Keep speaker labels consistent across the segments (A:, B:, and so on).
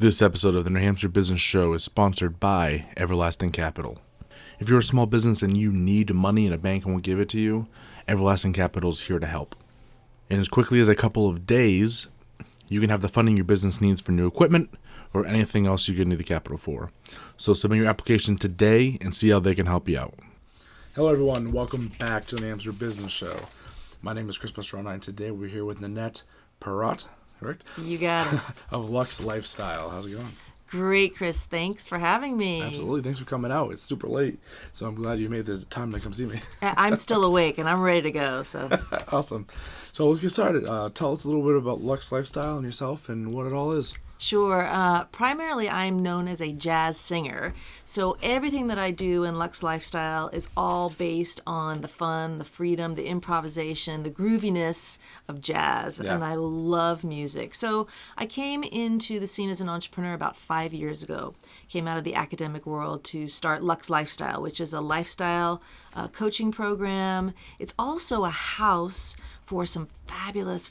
A: This episode of the New Hampshire Business Show is sponsored by Everlasting Capital. If you're a small business and you need money and a bank won't give it to you, Everlasting Capital is here to help. In as quickly as a couple of days, you can have the funding your business needs for new equipment or anything else you're going to need the capital for. So submit your application today and see how they can help you out. Hello everyone, welcome back to the New Hampshire Business Show. My name is Chris Pastrana, and today we're here with Nanette Perrotte, correct?
B: You got it.
A: Of LUX Lifestyle. How's it going?
B: Great, Chris. Thanks for having me.
A: Absolutely. Thanks for coming out. It's super late, so I'm glad you made the time to come see me.
B: I'm still awake and I'm ready to go. So
A: Awesome. So let's get started. Tell us a little bit about LUX Lifestyle and yourself and what it all is.
B: Sure. Primarily, I'm known as a jazz singer. So everything that I do in LUX Lifestyle is all based on the fun, the freedom, the improvisation, the grooviness of jazz.
A: Yeah.
B: And I love music. So I came into the scene as an entrepreneur about 5 years ago. Came out of the academic world to start LUX Lifestyle, which is a lifestyle coaching program. It's also a house for some fabulous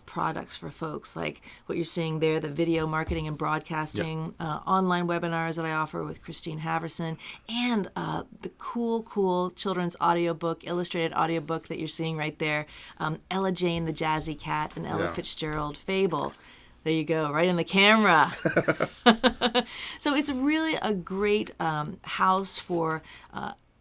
B: products for folks like what you're seeing there, the video marketing and broadcasting, online webinars that I offer with Christine Haverson, and the cool children's audiobook, illustrated audiobook that you're seeing right there, Ella Jane the Jazzy Cat, and Ella Fitzgerald Fable. There you go, right in the camera. So it's really a great house for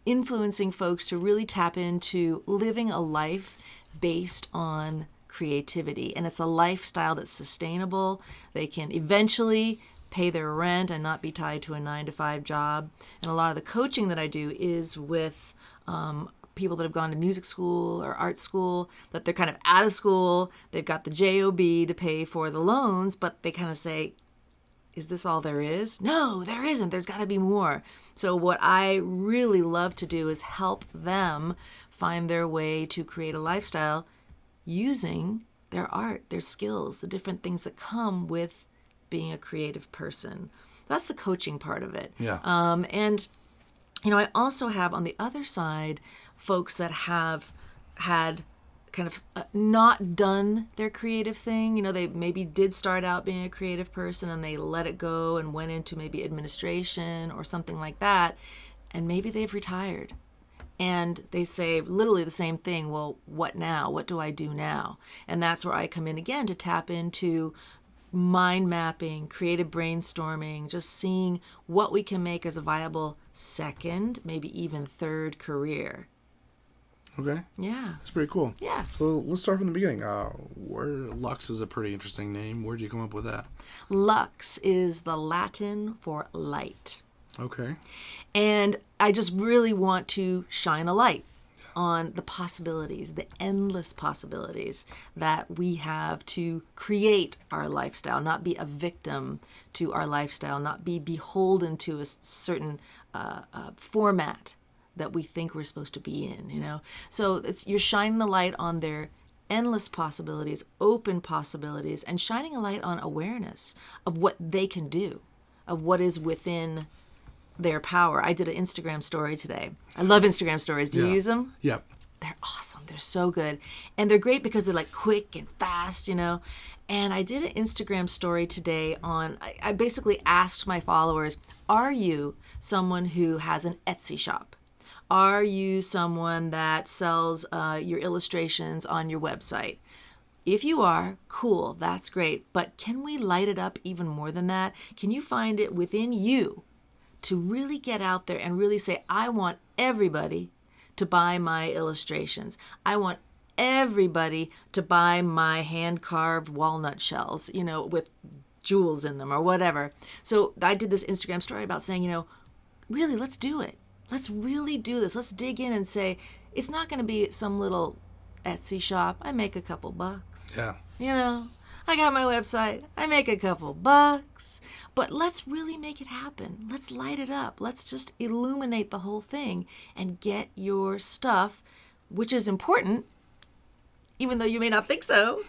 B: influencing folks to really tap into living a life based on creativity. And it's a lifestyle that's sustainable. They can eventually pay their rent and not be tied to a 9-to-5 job. And a lot of the coaching that I do is with people that have gone to music school or art school, that they're kind of out of school. They've got the JOB to pay for the loans, but they kind of say, is this all there is? No, there isn't. There's got to be more. So what I really love to do is help them find their way to create a lifestyle using their art, their skills, the different things that come with being a creative person. That's the coaching part of it.
A: Yeah.
B: And, I also have on the other side folks that have had kind of not done their creative thing. They maybe did start out being a creative person and they let it go and went into maybe administration or something like that. And maybe they've retired. And they say literally the same thing. Well, what now? What do I do now? And that's where I come in again to tap into mind mapping, creative brainstorming, just seeing what we can make as a viable second, maybe even third career.
A: Okay.
B: Yeah.
A: That's pretty cool.
B: Yeah.
A: So let's start from the beginning. LUX is a pretty interesting name. Where'd you come up with that?
B: Lux is the Latin for light.
A: Okay.
B: And I just really want to shine a light on the possibilities, the endless possibilities that we have to create our lifestyle, not be a victim to our lifestyle, not be beholden to a certain format that we think we're supposed to be in, So you're shining the light on their endless possibilities, open possibilities, and shining a light on awareness of what they can do, of what is within their power. I did an Instagram story today. I love Instagram stories. Do you use them?
A: Yep.
B: They're awesome. They're so good. And they're great because they're like quick and fast, And I did an Instagram story today on, I basically asked my followers, are you someone who has an Etsy shop? Are you someone that sells your illustrations on your website? If you are, cool, that's great. But can we light it up even more than that? Can you find it within you to really get out there and really say, I want everybody to buy my illustrations. I want everybody to buy my hand-carved walnut shells, with jewels in them or whatever. So I did this Instagram story about saying, really, let's do it. Let's really do this. Let's dig in and say, it's not going to be some little Etsy shop. I make a couple bucks.
A: Yeah.
B: I got my website. I make a couple bucks. But let's really make it happen. Let's light it up. Let's just illuminate the whole thing and get your stuff, which is important, even though you may not think so,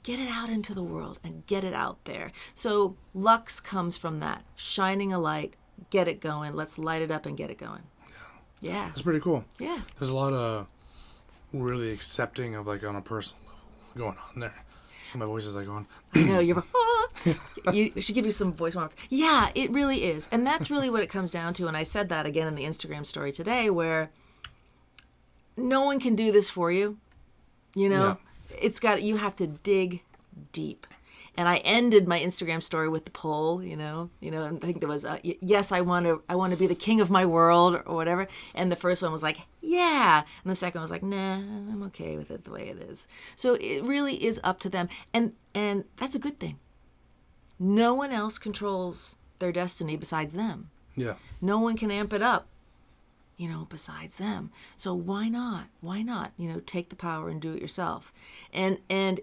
B: get it out into the world and get it out there. So Lux comes from that, shining a light, get it going. Let's light it up and get it going. Yeah.
A: That's pretty cool.
B: Yeah.
A: There's a lot of really accepting of, like, on a personal level going on there. My voice is like going.
B: I know, you're You should give you some voice warmth. Yeah, it really is. And that's really what it comes down to. And I said that again in the Instagram story today, where no one can do this for you. You know, you have to dig deep. And I ended my Instagram story with the poll, and I think there was, yes, I want to be the king of my world or whatever. And the first one was like, yeah. And the second one was like, nah, I'm okay with it the way it is. So it really is up to them. And that's a good thing. No one else controls their destiny besides them.
A: Yeah.
B: No one can amp it up, besides them. So why not? Take the power and do it yourself. And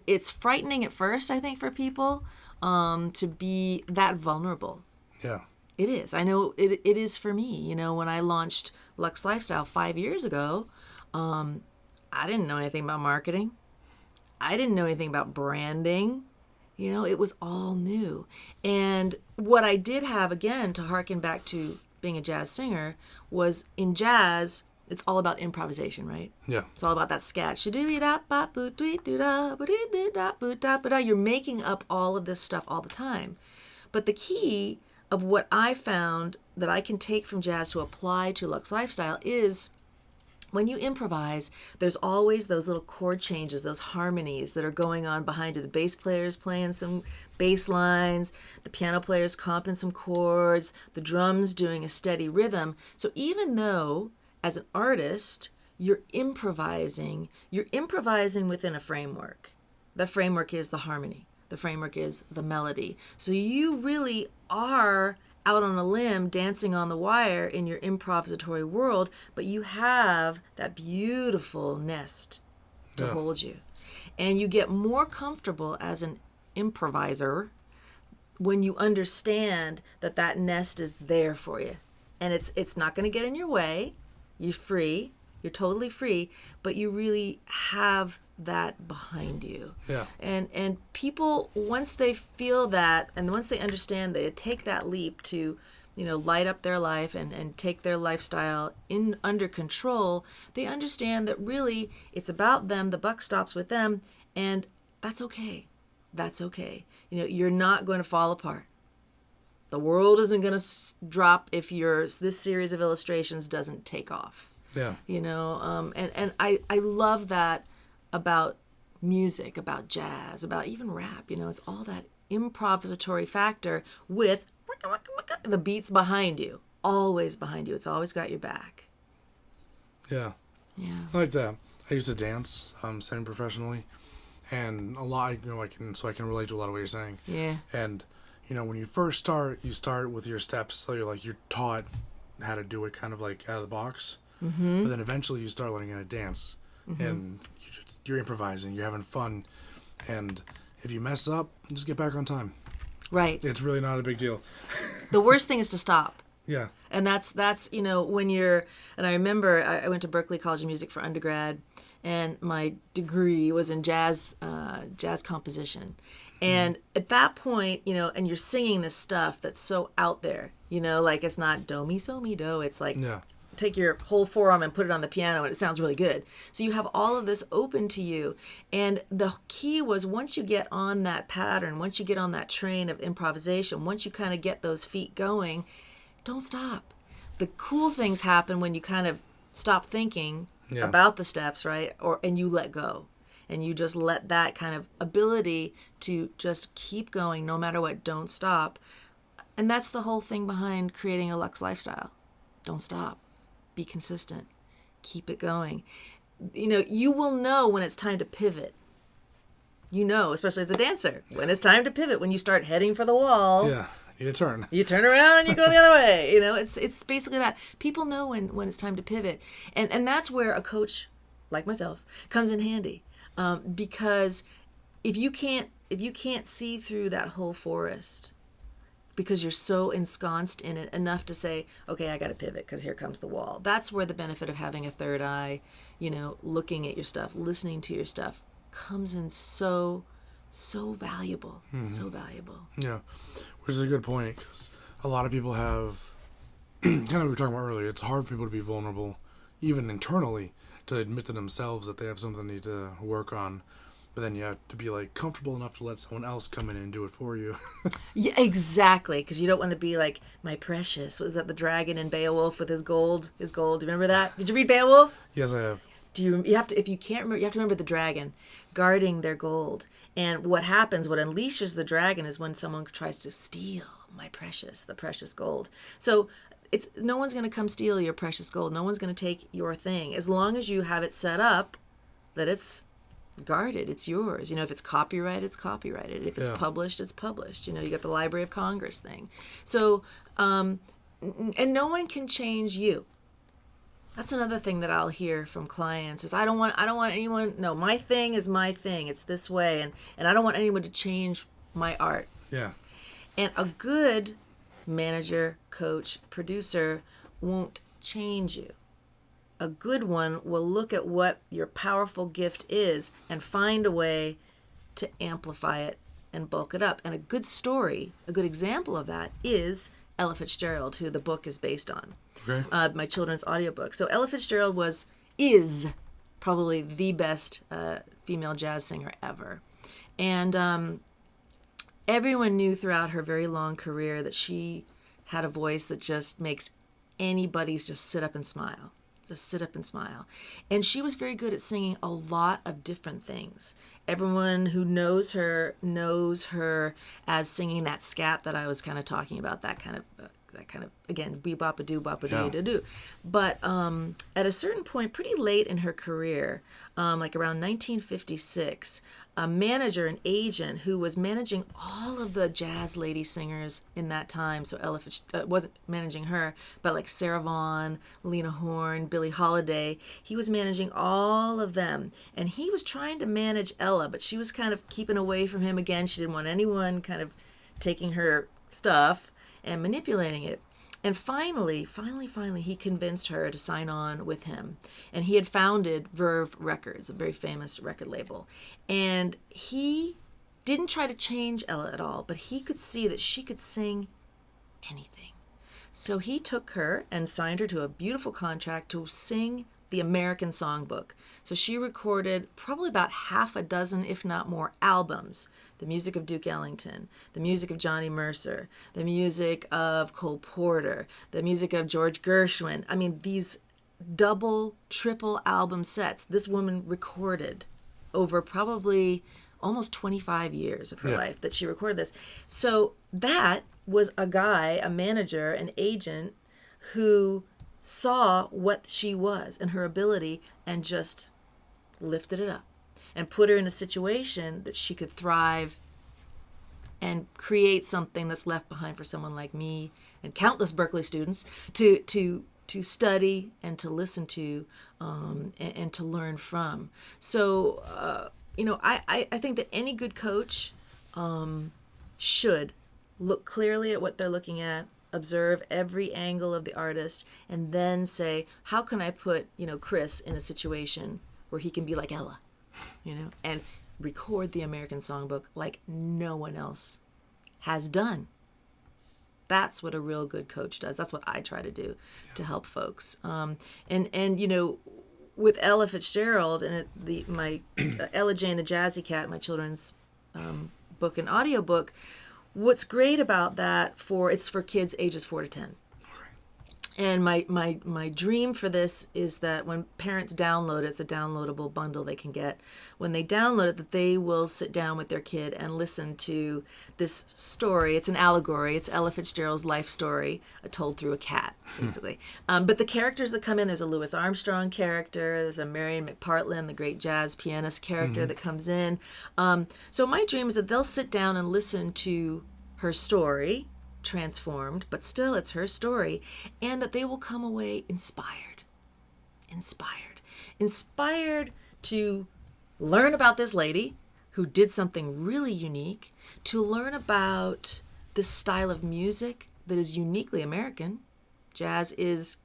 B: it's frightening at first, I think, for people to be that vulnerable.
A: Yeah.
B: It is. I know it is for me. When I launched LUX Lifestyle 5 years ago, I didn't know anything about marketing. I didn't know anything about branding. It was all new. And what I did have, again, to harken back to being a jazz singer, was in jazz, it's all about improvisation, right?
A: Yeah.
B: It's all about that scat. You're making up all of this stuff all the time. But the key of what I found that I can take from jazz to apply to LUX Lifestyle is when you improvise, there's always those little chord changes, those harmonies that are going on behind you. The bass player's playing some bass lines, the piano player's comping some chords, the drums doing a steady rhythm. So even though, as an artist, you're improvising within a framework. The framework is the harmony. The framework is the melody. So you really are out on a limb, dancing on the wire in your improvisatory world, but you have that beautiful nest to hold you. And you get more comfortable as an improviser when you understand that nest is there for you. And it's not going to get in your way. You're free. You're totally free, but you really have that behind you.
A: Yeah.
B: And people, once they feel that, and once they understand that, they take that leap to, light up their life and take their lifestyle under control, they understand that really it's about them, the buck stops with them, and that's okay. That's okay. You're not going to fall apart. The world isn't going to drop if this series of illustrations doesn't take off.
A: Yeah.
B: And I love that about music, about jazz, about even rap. It's all that improvisatory factor with the beats behind you, always behind you. It's always got your back.
A: Yeah.
B: Yeah.
A: I like that. I used to dance semi-professionally, and a lot, I can relate to a lot of what you're saying.
B: Yeah.
A: And, when you first start, you start with your steps, so you're taught how to do it kind of like out of the box. Mm-hmm. But then eventually you start learning how to dance, and you're improvising, you're having fun, and if you mess up, just get back on time.
B: Right.
A: It's really not a big deal.
B: The worst thing is to stop.
A: Yeah.
B: And that's when you're, and I remember I went to Berklee College of Music for undergrad, and my degree was in jazz composition. And at that point, and you're singing this stuff that's so out there, like it's not do, mi, so, mi, do. It's like, take your whole forearm and put it on the piano and it sounds really good. So you have all of this open to you. And the key was, once you get on that pattern, once you get on that train of improvisation, once you kind of get those feet going, don't stop. The cool things happen when you kind of stop thinking about the steps, right? And you let go. And you just let that kind of ability to just keep going no matter what, don't stop. And that's the whole thing behind creating a LUX lifestyle. Don't stop. Be consistent. Keep it going. You will know when it's time to pivot. Especially as a dancer, when it's time to pivot, when you start heading for the wall.
A: Yeah, you turn.
B: You turn around and you go the other way. It's basically that. People know when it's time to pivot. And that's where a coach like myself comes in handy. Because if you can't see through that whole forest, because you're so ensconced in it enough to say, okay, I got to pivot because here comes the wall. That's where the benefit of having a third eye, looking at your stuff, listening to your stuff, comes in so valuable, so valuable.
A: Yeah, which is a good point, because a lot of people have, kind of what we were talking about earlier, it's hard for people to be vulnerable, even internally, to admit to themselves that they have something they need to work on.
C: But then you have to be like comfortable enough to let someone else come in and do it for you.
B: Yeah, exactly. Because you don't want to be like, my precious. Was that the dragon in Beowulf with his gold? His gold. Do you remember that? Did you read Beowulf?
C: Yes, I have.
B: You have to, if you can't remember, you have to remember the dragon guarding their gold. And what happens, what unleashes the dragon is when someone tries to steal my precious, the precious gold. So it's no one's going to come steal your precious gold. No one's going to take your thing as long as you have it set up that it's guarded. It's yours. If it's copyrighted, it's copyrighted. If it's published, it's published. You got the Library of Congress thing. So, and no one can change you. That's another thing that I'll hear from clients is I don't want anyone. No, my thing is my thing. It's this way, and I don't want anyone to change my art.
C: Yeah.
B: And a good manager, coach, producer won't change you. A good one will look at what your powerful gift is and find a way to amplify it and bulk it up. And a good story, a good example of that is Ella Fitzgerald, who the book is based on.
C: Okay.
B: My children's audiobook. So Ella Fitzgerald is probably the best female jazz singer ever. And everyone knew throughout her very long career that she had a voice that just makes anybody's just sit up and smile. Just sit up and smile. And she was very good at singing a lot of different things. Everyone who knows her as singing that scat that I was kind of talking about, that kind of again, bee-bop-a-doo, bop-a-doo-da-doo. But at a certain point, pretty late in her career, like around 1956, a manager, an agent who was managing all of the jazz lady singers in that time, so Ella wasn't managing her, but like Sarah Vaughan, Lena Horne, Billie Holiday, he was managing all of them. And he was trying to manage Ella, but she was kind of keeping away from him again. She didn't want anyone kind of taking her stuff and manipulating it. And finally, he convinced her to sign on with him. And he had founded Verve Records, a very famous record label. And he didn't try to change Ella at all, but he could see that she could sing anything. So he took her and signed her to a beautiful contract to sing the American Songbook. So she recorded probably about half a dozen, if not more, albums. The music of Duke Ellington, the music of Johnny Mercer, the music of Cole Porter, the music of George Gershwin. I mean, these double, triple album sets this woman recorded over probably almost 25 years of her life that she recorded this. So that was a guy, a manager, an agent who saw what she was and her ability and just lifted it up and put her in a situation that she could thrive and create something that's left behind for someone like me and countless Berklee students to study and to listen to and to learn from. So, I think that any good coach should look clearly at what they're looking at, observe every angle of the artist, and then say, how can I put, Chris in a situation where he can be like Ella, and record the American Songbook like no one else has done. That's what a real good coach does. That's what I try to do to help folks. With Ella Fitzgerald and my Ella Jane the Jazzy Cat, my children's book and audiobook, what's great about that it's for kids ages 4 to 10. And my dream for this is that when parents download it, it's a downloadable bundle they can get. When they download it, that they will sit down with their kid and listen to this story. It's an allegory. It's Ella Fitzgerald's life story told through a cat, basically. But the characters that come in, there's a Louis Armstrong character. There's a Marion McPartland, the great jazz pianist character that comes in. So my dream is that they'll sit down and listen to her story, transformed, but still it's her story, and that they will come away inspired to learn about this lady who did something really unique, to learn about this style of music that is uniquely American. Jazz is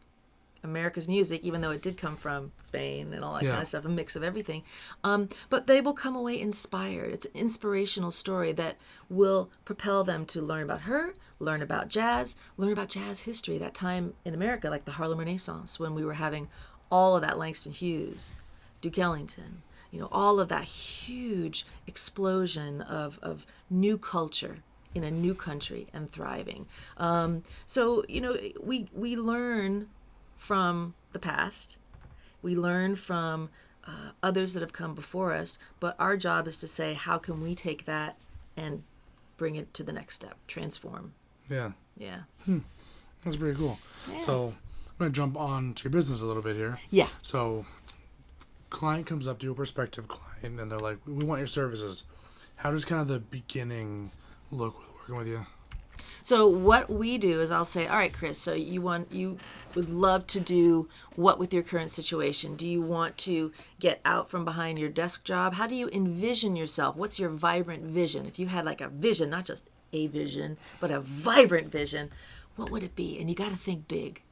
B: America's music, even though it did come from Spain and all that kind of stuff, a mix of everything. But they will come away inspired. It's an inspirational story that will propel them to learn about her, learn about jazz history, that time in America, like the Harlem Renaissance, when we were having all of that Langston Hughes, Duke Ellington, all of that huge explosion of new culture in a new country and thriving. So we learn from the past. We learn from others that have come before us, but our job is to say, how can we take that and bring it to the next step, transform.
C: Yeah.
B: Yeah.
C: That's pretty cool.
B: Yeah.
C: So I'm going to jump on to your business a little bit here.
B: Yeah.
C: So client comes up to you, a prospective client, and they're like, we want your services. How does kind of the beginning look with working with you?
B: So what we do is I'll say, all right, Chris, so you would love to do what with your current situation? Do you want to get out from behind your desk job? How do you envision yourself? What's your vibrant vision? If you had like a vision, not just a vision, but a vibrant vision, what would it be? And you got to think big.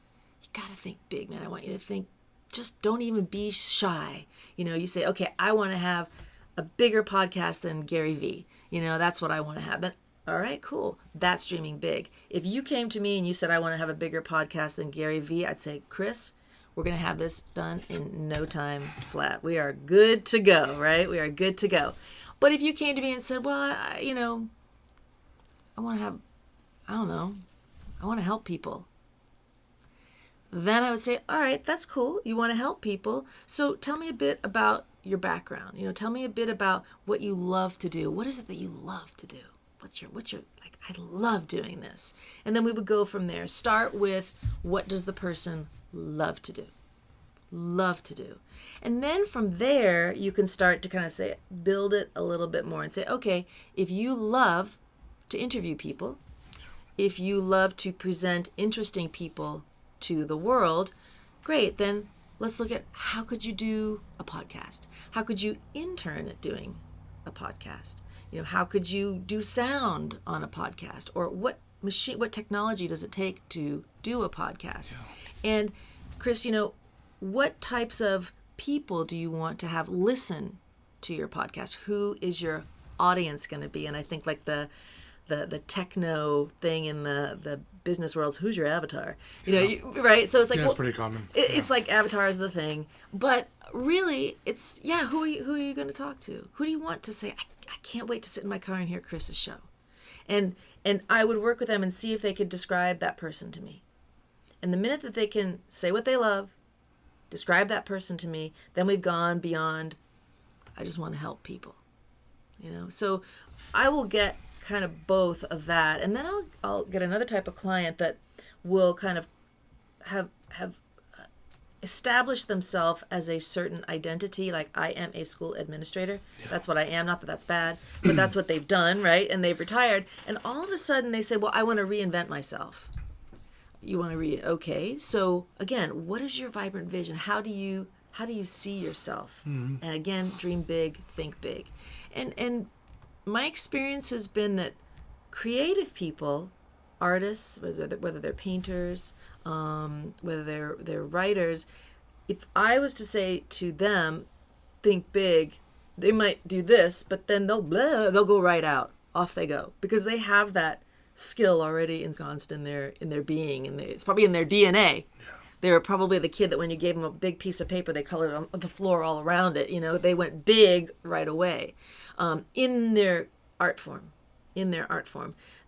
B: You got to think big, man. I want you to think, just don't even be shy. You say, okay, I want to have a bigger podcast than Gary Vee. That's what I want to have. But all right, cool. That's dreaming big. If you came to me and you said, I want to have a bigger podcast than Gary Vee, I'd say, Chris, we're going to have this done in no time flat. We are good to go, right? We are good to go. But if you came to me and said, well, I want to have, I don't know, I want to help people. Then I would say, all right, that's cool. You want to help people. So tell me a bit about your background. Tell me a bit about what you love to do. What is it that you love to do? What's your like, I love doing this. And then we would go from there. Start with, what does the person love to do? Love to do. And then from there, you can start to kind of say, build it a little bit more and say, okay, if you love to interview people, if you love to present interesting people to the world, great. Then let's look at, how could you do a podcast? How could you intern at doing a podcast? How could you do sound on a podcast? Or what technology does it take to do a podcast? Yeah. And Chris, what types of people do you want to have listen to your podcast? Who is your audience going to be? And I think like the techno thing in the business world is, who's your avatar? Right? So it's like,
C: it's pretty common.
B: It's like avatar is the thing, but really it's, who are you going to talk to? Who do you want to say, I can't wait to sit in my car and hear Chris's show? And I would work with them and see if they could describe that person to me. And the minute that they can say what they love, describe that person to me, then we've gone beyond, I just want to help people. So I will get kind of both of that, and then I'll get another type of client that will kind of have established themselves as a certain identity, like I am a school administrator. Yeah. That's what I am. Not that that's bad, but that's what they've done, right? And they've retired, and all of a sudden they say, well, I want to reinvent myself. You want to okay, so again, what is your vibrant vision? How do you see yourself? Mm-hmm. And again, dream big, think big. And my experience has been that creative people, artists, whether they're painters, whether they're writers, if I was to say to them, think big, they might do this, but then they'll go right out. Off they go, because they have that skill already ensconced in their being, and it's probably in their DNA. Yeah. They were probably the kid that when you gave them a big piece of paper, they colored on the floor all around it. They went big right away in their art form.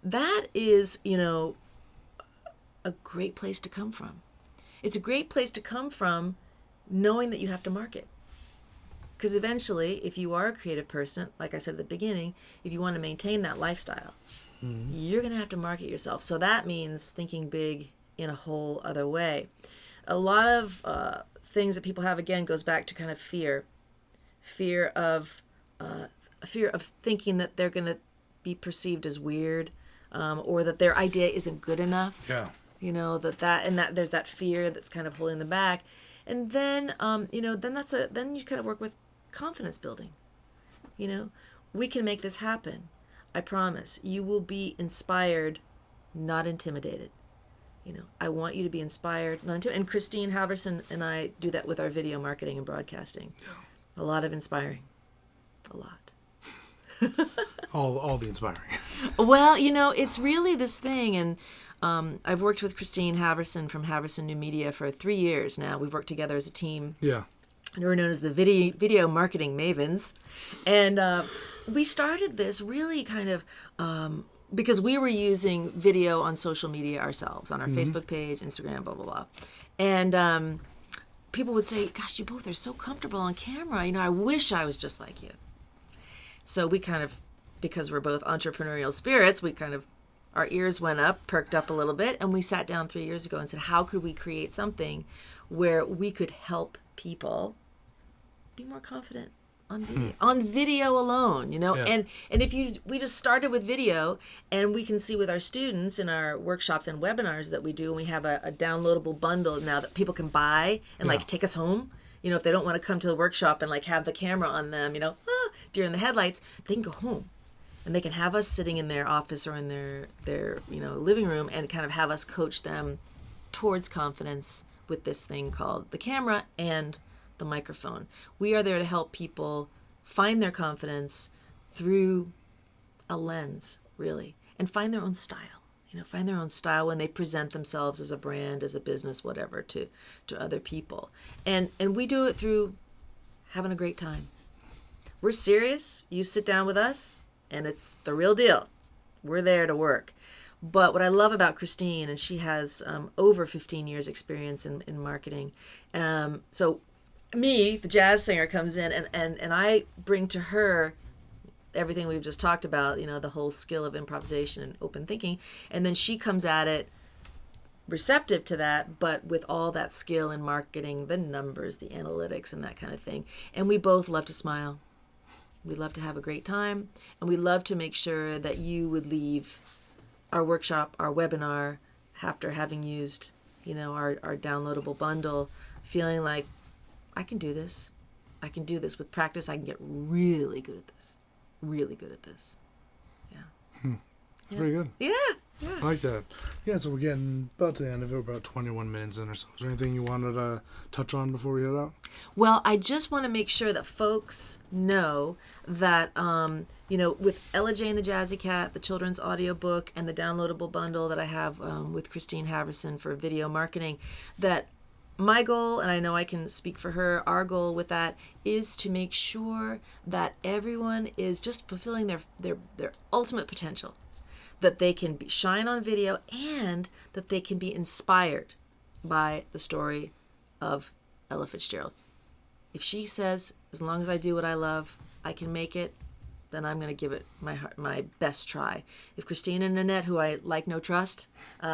B: That is, a great place to come from. It's a great place to come from knowing that you have to market. Because eventually, if you are a creative person, like I said at the beginning, if you want to maintain that lifestyle, mm-hmm. you're going to have to market yourself. So that means thinking big in a whole other way. A lot of things that people have, again, goes back to kind of fear of thinking that they're going to be perceived as weird, or that their idea isn't good enough. Yeah. That there's that fear that's kind of holding them back, and then then you kind of work with confidence building. We can make this happen. I promise. You will be inspired, not intimidated. I want you to be inspired, not intimidated. And Christine Halverson and I do that with our video marketing and broadcasting. Yeah. A lot of inspiring. A lot.
C: all the inspiring.
B: Well, it's really this thing, and I've worked with Christine Halverson from Halverson New Media for 3 years now. We've worked together as a team. Yeah. and we're known as the video marketing mavens. And we started this really kind of because we were using video on social media ourselves, on our Facebook page, Instagram, blah, blah, blah. And people would say, gosh, you both are so comfortable on camera. You know, I wish I was just like you. So we kind of, because we're both entrepreneurial spirits, we kind of, our ears went up, perked up a little bit, and we sat down 3 years ago and said, how could we create something where we could help people be more confident on video alone, you know?
C: Yeah.
B: And if we just started with video, and we can see with our students in our workshops and webinars that we do, and we have a downloadable bundle now that people can buy and like take us home. You know, if they don't want to come to the workshop and like have the camera on them, you know, deer in the headlights, they can go home. And they can have us sitting in their office or in their you know, living room and kind of have us coach them towards confidence with this thing called the camera and the microphone. We are there to help people find their confidence through a lens, really, and find their own style. You know, find their own style when they present themselves as a brand, as a business, whatever, to other people. And we do it through having a great time. We're serious. You sit down with us, and it's the real deal. We're there to work. But what I love about Christine, and she has over 15 years experience in marketing. So me, the jazz singer, comes in, and I bring to her everything we've just talked about, you know, the whole skill of improvisation and open thinking. And then she comes at it receptive to that, but with all that skill in marketing, the numbers, the analytics, and that kind of thing. And we both love to smile. We love to have a great time, and we love to make sure that you would leave our workshop, our webinar, after having used, you know, our downloadable bundle, feeling like, I can do this. I can do this. With practice, I can get really good at this. Really good at this. Yeah.
C: Very good.
B: Yeah.
C: I like that. Yeah, so we're getting about to the end of it. We're about 21 minutes in or so. Is there anything you wanted to touch on before we head out?
B: Well, I just want to make sure that folks know that, you know, with Ella Jane the Jazzy Cat, the children's audiobook, and the downloadable bundle that I have with Christine Haverson for video marketing, that my goal, and I know I can speak for her, our goal with that is to make sure that everyone is just fulfilling their ultimate potential, that they can shine on video, and that they can be inspired by the story of Ella Fitzgerald. If she says, as long as I do what I love, I can make it, then I'm going to give it my best try. If Christine and Nanette, who I like, no trust,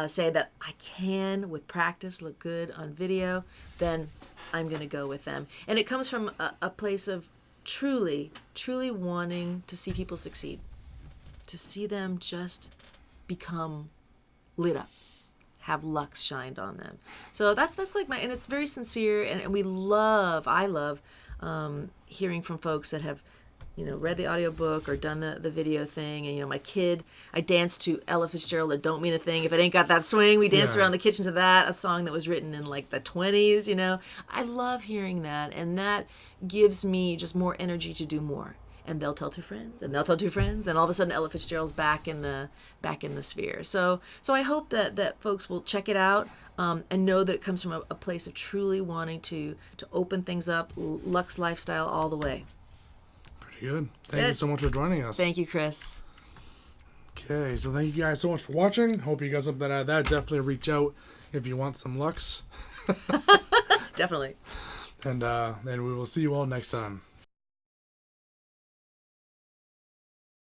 B: say that I can, with practice, look good on video, then I'm going to go with them. And it comes from a place of truly, truly wanting to see people succeed, to see them just become lit up, have Lux shined on them. So that's like and it's very sincere, and I love hearing from folks that have, you know, read the audiobook or done the video thing. And, you know, my kid, I danced to Ella Fitzgerald, I Don't Mean a Thing If It Ain't Got That Swing. We danced around the kitchen to that, a song that was written in like the 20s, you know. I love hearing that, and that gives me just more energy to do more. And they'll tell two friends, and they'll tell two friends, and all of a sudden Ella Fitzgerald's back in the sphere. So I hope that folks will check it out, and know that it comes from a place of truly wanting to open things up, Lux Lifestyle all the way.
C: Good. Thank you so much for joining us.
B: Thank you, Chris.
C: Okay, so thank you guys so much for watching. Hope you got something out of that. Definitely reach out if you want some Lux.
B: Definitely.
C: And we will see you all next time.